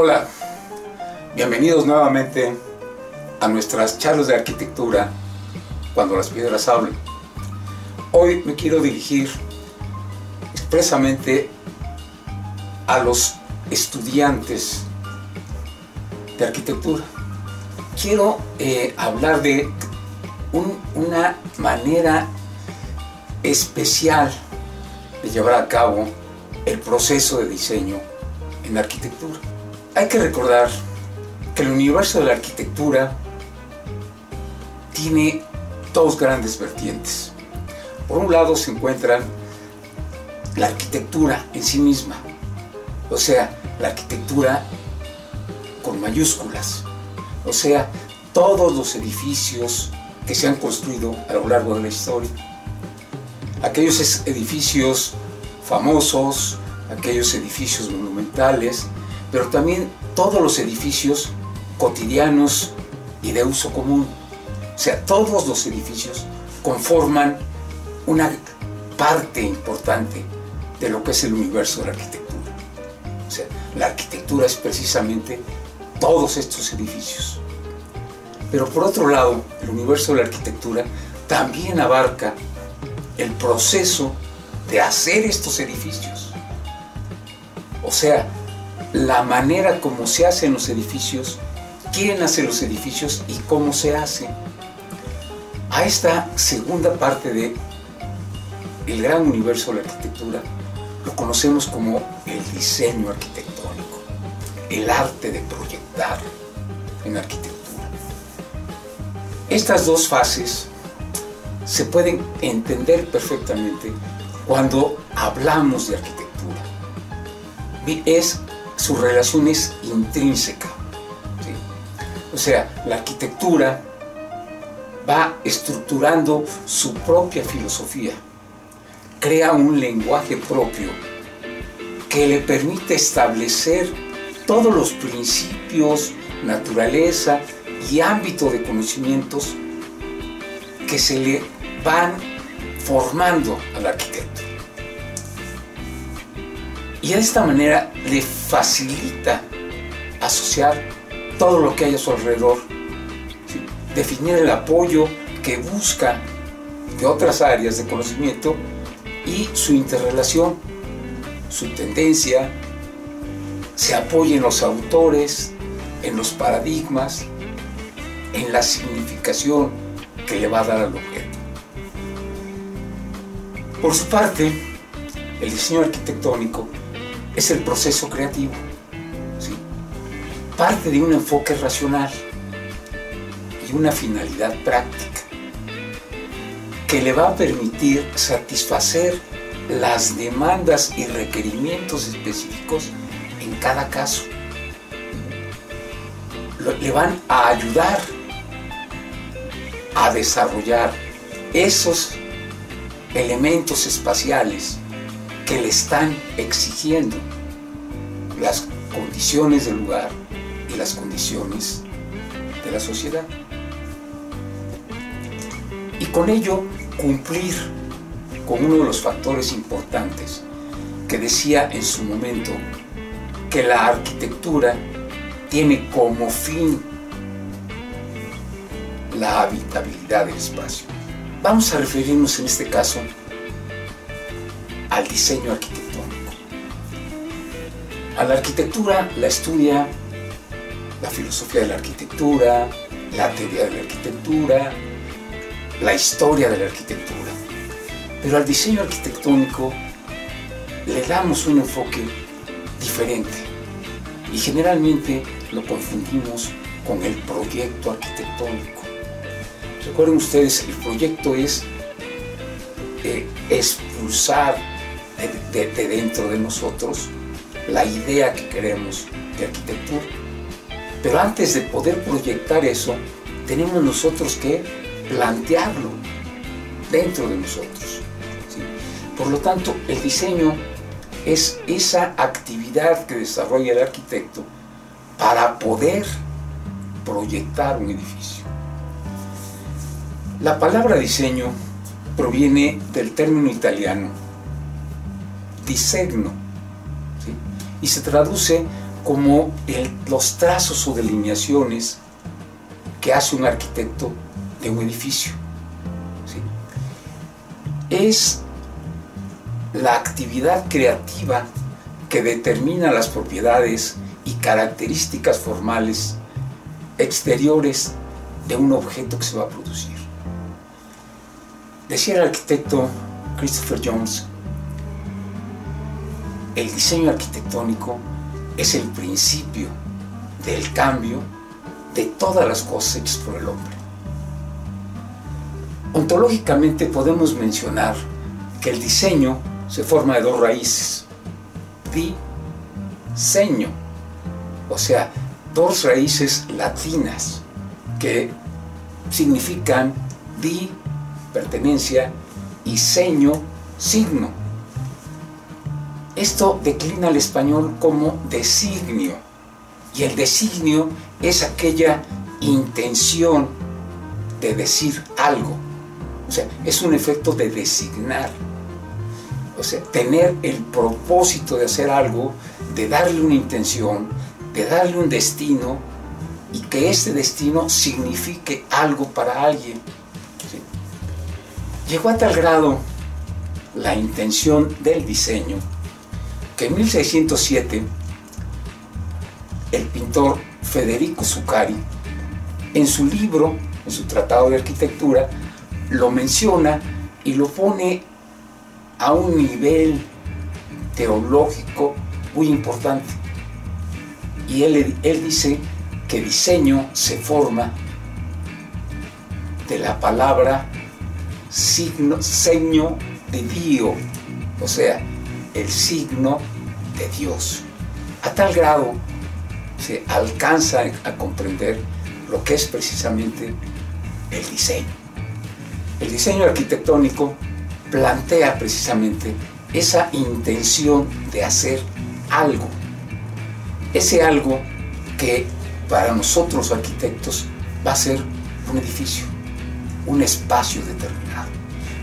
Hola, bienvenidos nuevamente a nuestras charlas de arquitectura cuando las piedras hablan. Hoy me quiero dirigir expresamente a los estudiantes de arquitectura. Quiero hablar de una manera especial de llevar a cabo el proceso de diseño en arquitectura. Hay que recordar que el universo de la arquitectura tiene dos grandes vertientes. Por un lado se encuentra la arquitectura en sí misma, o sea, la arquitectura con mayúsculas, o sea, todos los edificios que se han construido a lo largo de la historia. Aquellos edificios famosos, aquellos edificios monumentales, pero también todos los edificios cotidianos y de uso común. O sea, todos los edificios conforman una parte importante de lo que es el universo de la arquitectura. O sea, la arquitectura es precisamente todos estos edificios. Pero por otro lado, el universo de la arquitectura también abarca el proceso de hacer estos edificios. O sea, la manera como se hacen los edificios, quién hace los edificios y cómo se hacen. A esta segunda parte del gran universo de la arquitectura lo conocemos como el diseño arquitectónico, el arte de proyectar en arquitectura. Estas dos fases se pueden entender perfectamente cuando hablamos de arquitectura. Su relación es intrínseca, ¿sí? O sea, la arquitectura va estructurando su propia filosofía, crea un lenguaje propio que le permite establecer todos los principios, naturaleza y ámbito de conocimientos que se le van formando al arquitecto. Y de esta manera le facilita asociar todo lo que hay a su alrededor, ¿sí? Definir el apoyo que busca de otras áreas de conocimiento y su interrelación, su tendencia, se apoya en los autores, en los paradigmas, en la significación que le va a dar al objeto. Por su parte, el diseño arquitectónico es el proceso creativo, ¿sí? Parte de un enfoque racional y una finalidad práctica que le va a permitir satisfacer las demandas y requerimientos específicos en cada caso. Le van a ayudar a desarrollar esos elementos espaciales que le están exigiendo las condiciones del lugar y las condiciones de la sociedad. Y con ello cumplir con uno de los factores importantes que decía en su momento que la arquitectura tiene como fin la habitabilidad del espacio. Vamos a referirnos en este caso al diseño arquitectónico. A la arquitectura la estudia la filosofía de la arquitectura, la teoría de la arquitectura, la historia de la arquitectura. Pero al diseño arquitectónico le damos un enfoque diferente y generalmente lo confundimos con el proyecto arquitectónico. Recuerden ustedes, el proyecto es expulsar de dentro de nosotros la idea que queremos de arquitectura. Pero antes de poder proyectar eso, tenemos nosotros que plantearlo dentro de nosotros, ¿sí? Por lo tanto, el diseño es esa actividad que desarrolla el arquitecto para poder proyectar un edificio. La palabra diseño proviene del término italiano disegno, ¿sí? Y se traduce como los trazos o delineaciones que hace un arquitecto de un edificio. ¿Sí? Es la actividad creativa que determina las propiedades y características formales exteriores de un objeto que se va a producir. Decía el arquitecto Christopher Jones: el diseño arquitectónico es el principio del cambio de todas las cosas hechas por el hombre. Ontológicamente podemos mencionar que el diseño se forma de dos raíces: diseño, o sea, dos raíces latinas que significan di, pertenencia, y seño, signo. Esto declina al español como designio, y el designio es aquella intención de decir algo, o sea, es un efecto de designar, o sea, tener el propósito de hacer algo, de darle una intención, de darle un destino, y que este destino signifique algo para alguien. ¿Sí? Llegó a tal grado la intención del diseño que en 1607 el pintor Federico Zuccari, en su libro, en su tratado de arquitectura, lo menciona y lo pone a un nivel teológico muy importante. Y él dice que diseño se forma de la palabra segno de Dio, o sea, el signo de Dios. A tal grado se alcanza a comprender lo que es precisamente el diseño. El diseño arquitectónico plantea precisamente esa intención de hacer algo. Ese algo que para nosotros los arquitectos va a ser un edificio, un espacio determinado.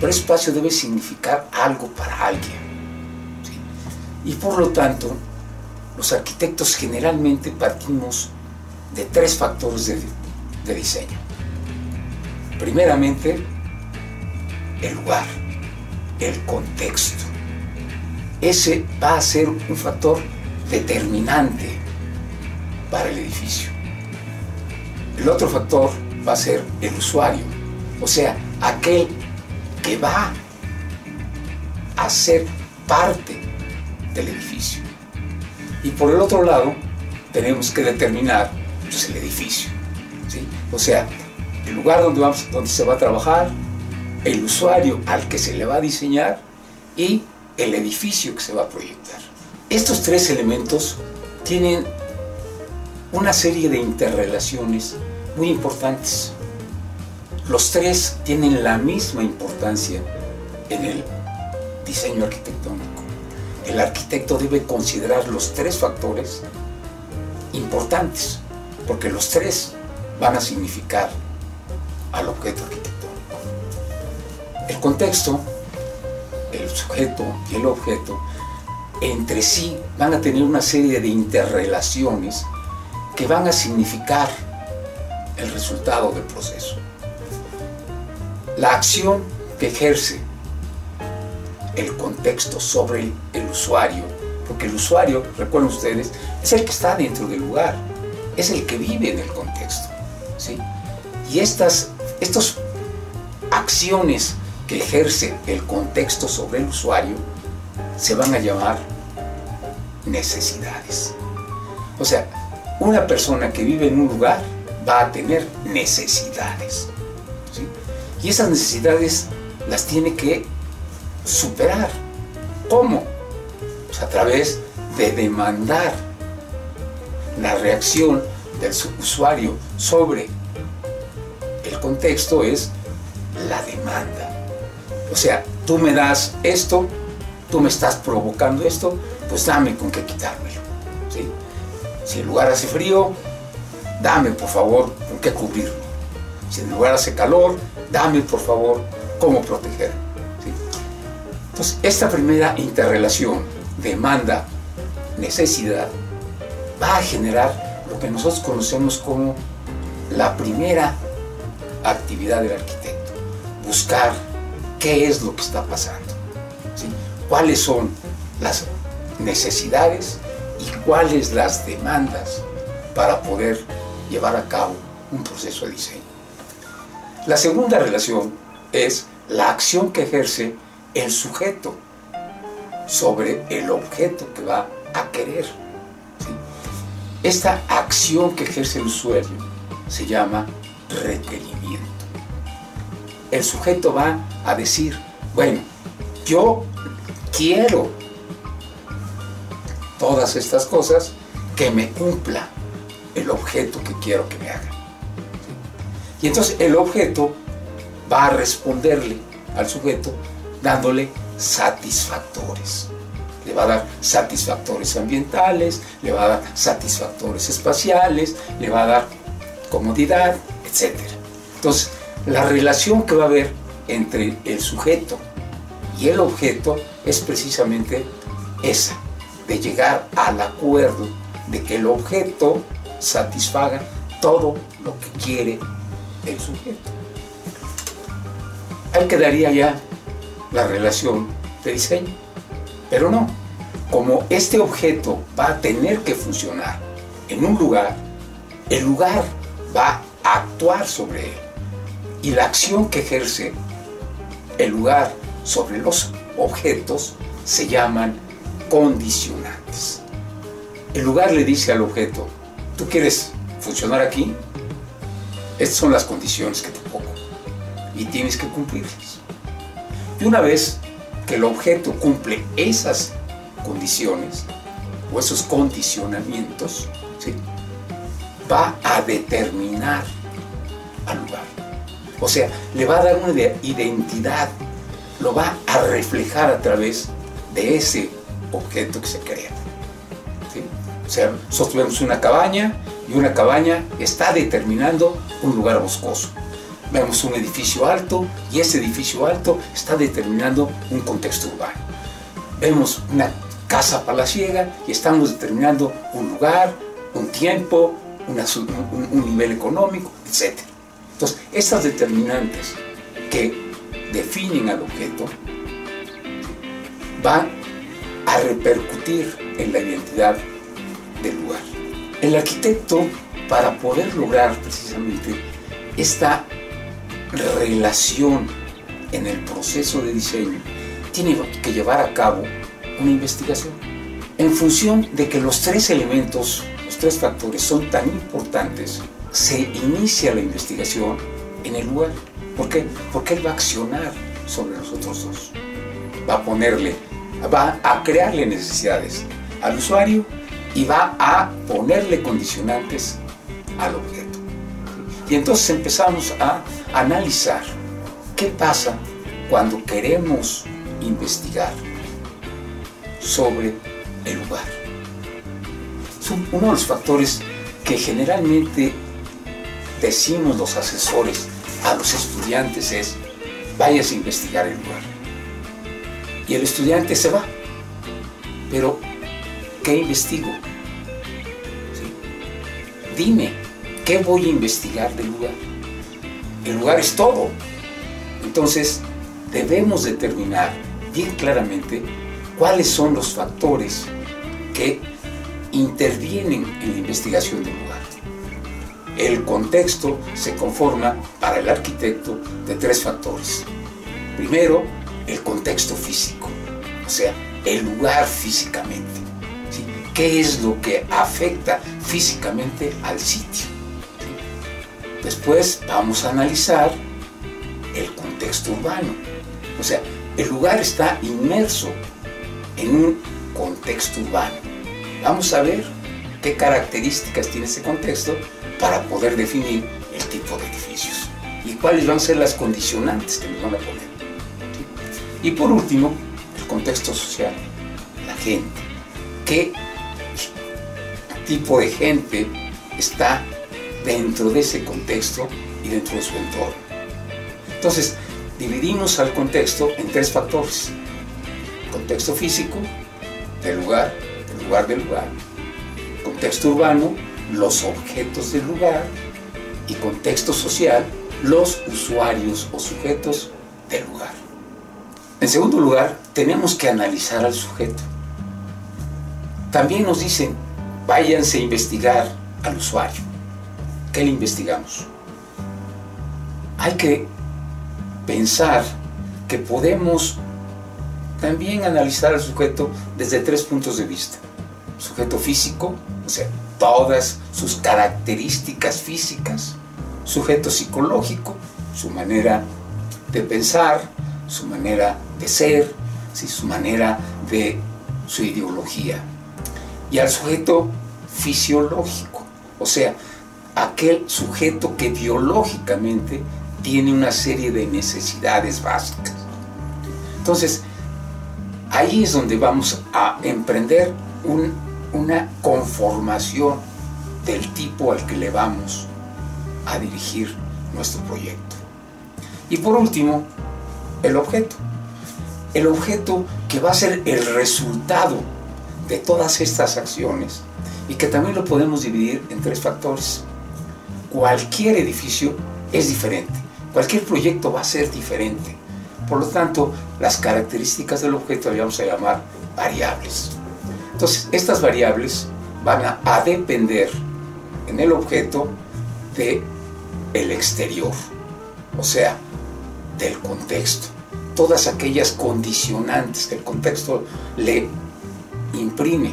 Pero ese espacio debe significar algo para alguien. ¿Sí? Y por lo tanto, los arquitectos generalmente partimos de tres factores de diseño. Primeramente, el lugar, el contexto. Ese va a ser un factor determinante para el edificio. El otro factor va a ser el usuario, o sea, aquel que va a ser parte del edificio. Y por el otro lado, tenemos que determinar pues, el edificio, ¿sí? O sea, el lugar donde se va a trabajar, el usuario al que se le va a diseñar y el edificio que se va a proyectar. Estos tres elementos tienen una serie de interrelaciones muy importantes. Los tres tienen la misma importancia en el diseño arquitectónico. El arquitecto debe considerar los tres factores importantes, porque los tres van a significar al objeto arquitectónico. El contexto, el sujeto y el objeto entre sí van a tener una serie de interrelaciones que van a significar el resultado del proceso. La acción que ejerce el contexto sobre el usuario, porque el usuario, recuerden ustedes, es el que está dentro del lugar, es el que vive en el contexto, ¿sí? Y estas acciones que ejerce el contexto sobre el usuario se van a llamar necesidades. O sea, una persona que vive en un lugar va a tener necesidades, ¿sí? Y esas necesidades las tiene que superar. ¿Cómo? Pues a través de demandar. La reacción del usuario sobre el contexto es la demanda. O sea, tú me das esto, tú me estás provocando esto, pues dame con qué quitármelo, ¿sí? Si el lugar hace frío, dame por favor con qué cubrirme. Si el lugar hace calor, dame por favor cómo protegerme, ¿sí? Entonces, esta primera interrelación, demanda, necesidad, va a generar lo que nosotros conocemos como la primera actividad del arquitecto: buscar qué es lo que está pasando, ¿sí? Cuáles son las necesidades y cuáles las demandas para poder llevar a cabo un proceso de diseño. La segunda relación es la acción que ejerce el sujeto sobre el objeto que va a querer, ¿sí? Esta acción que ejerce el usuario se llama requerimiento. El sujeto va a decir: bueno, yo quiero todas estas cosas, que me cumpla el objeto que quiero que me haga, ¿sí? Y entonces el objeto va a responderle al sujeto dándole satisfactores. Le va a dar satisfactores ambientales, le va a dar satisfactores espaciales, le va a dar comodidad, etc. Entonces, la relación que va a haber entre el sujeto y el objeto es precisamente esa, de llegar al acuerdo de que el objeto satisfaga todo lo que quiere el sujeto. Ahí quedaría ya la relación de diseño. Pero no, como este objeto va a tener que funcionar en un lugar, el lugar va a actuar sobre él. Y la acción que ejerce el lugar sobre los objetos se llaman condicionantes. El lugar le dice al objeto: ¿tú quieres funcionar aquí? Estas son las condiciones que te pongo y tienes que cumplirlas. Y una vez que el objeto cumple esas condiciones o esos condicionamientos, ¿sí?, va a determinar al lugar. O sea, le va a dar una identidad, lo va a reflejar a través de ese objeto que se crea, ¿sí? O sea, nosotros vemos una cabaña y una cabaña está determinando un lugar boscoso. Vemos un edificio alto y ese edificio alto está determinando un contexto urbano. Vemos una casa palaciega y estamos determinando un lugar, un tiempo, un nivel económico, etc. Entonces, estas determinantes que definen al objeto van a repercutir en la identidad del lugar. El arquitecto, para poder lograr precisamente esta relación en el proceso de diseño, tiene que llevar a cabo una investigación en función de que los tres elementos, los tres factores son tan importantes. Se inicia la investigación en el lugar. ¿Por qué? Porque él va a accionar sobre los otros dos. Va a crearle necesidades al usuario y va a ponerle condicionantes al objeto. Y entonces empezamos a analizar qué pasa cuando queremos investigar sobre el lugar. Uno de los factores que generalmente decimos los asesores a los estudiantes es: vayas a investigar el lugar. Y el estudiante se va. Pero, ¿qué investigo? ¿Sí? Dime, ¿qué voy a investigar del lugar? El lugar es todo. Entonces, debemos determinar bien claramente cuáles son los factores que intervienen en la investigación del lugar. El contexto se conforma para el arquitecto de tres factores. Primero, el contexto físico, o sea, el lugar físicamente, ¿sí? ¿Qué es lo que afecta físicamente al sitio? ¿Sí? Después vamos a analizar el contexto urbano, o sea, el lugar está inmerso en un contexto urbano. Vamos a ver qué características tiene ese contexto para poder definir el tipo de edificios y cuáles van a ser las condicionantes que nos van a poner. ¿Sí? Y por último, el contexto social, la gente. ¿Qué tipo de gente está dentro de ese contexto y dentro de su entorno? Entonces, dividimos al contexto en tres factores: contexto físico del lugar, el lugar del lugar, Contexto urbano, los objetos del lugar, y contexto social, los usuarios o sujetos del lugar. En segundo lugar, tenemos que analizar al sujeto. También nos dicen, váyanse a investigar al usuario. ¿Qué le investigamos? Hay que pensar que podemos también analizar al sujeto desde 3 puntos de vista. Sujeto físico, o sea, todas sus características físicas. Sujeto psicológico, su manera de pensar, su manera de ser, ¿sí? Su manera de su ideología. Y al sujeto fisiológico, o sea, aquel sujeto que biológicamente tiene una serie de necesidades básicas. Entonces, ahí es donde vamos a emprender una conformación del tipo al que le vamos a dirigir nuestro proyecto. Y por último, el objeto. El objeto que va a ser el resultado de todas estas acciones y que también lo podemos dividir en 3 factores. Cualquier edificio es diferente, cualquier proyecto va a ser diferente. Por lo tanto, las características del objeto le vamos a llamar variables. Entonces, estas variables van a depender en el objeto del exterior, o sea, del contexto. Todas aquellas condicionantes que el contexto le imprime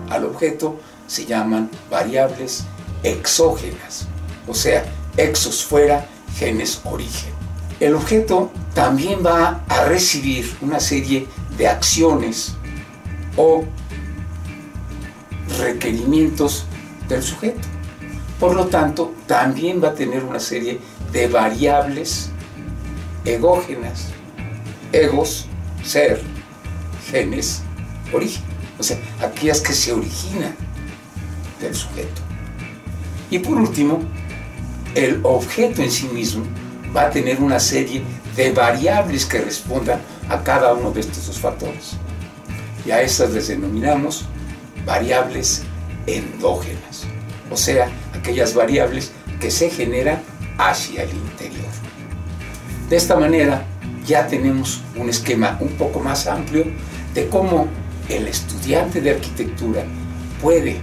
al objeto se llaman variables exógenas, o sea, exos fuera, genes origen. El objeto también va a recibir una serie de acciones o requerimientos del sujeto. Por lo tanto, también va a tener una serie de variables egógenas. Egos, ser, genes, origen. O sea, aquellas que se originan del sujeto. Y por último, el objeto en sí mismo va a tener una serie de variables que respondan a cada uno de estos 2 factores. Y a estas les denominamos variables endógenas, o sea, aquellas variables que se generan hacia el interior. De esta manera ya tenemos un esquema un poco más amplio de cómo el estudiante de arquitectura puede,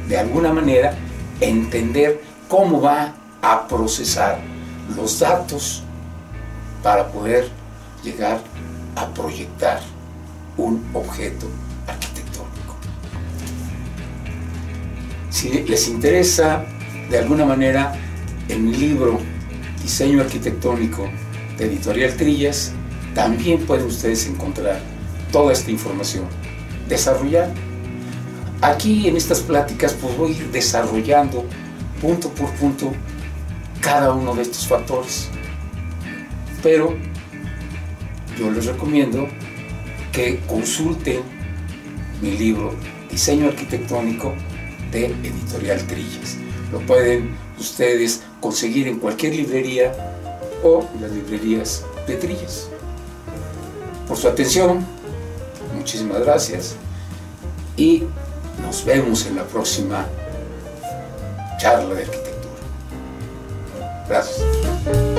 de alguna manera, entender cómo va a procesar los datos para poder llegar a proyectar un objeto arquitectónico. Si les interesa, de alguna manera, en mi libro Diseño Arquitectónico de Editorial Trillas, también pueden ustedes encontrar toda esta información desarrollada. Aquí en estas pláticas pues voy a ir desarrollando punto por punto cada uno de estos factores, pero yo les recomiendo que consulten mi libro Diseño Arquitectónico de Editorial Trillas. Lo pueden ustedes conseguir en cualquier librería o en las librerías de Trillas. Por su atención, muchísimas gracias y nos vemos en la próxima charla de arquitectura. Gracias.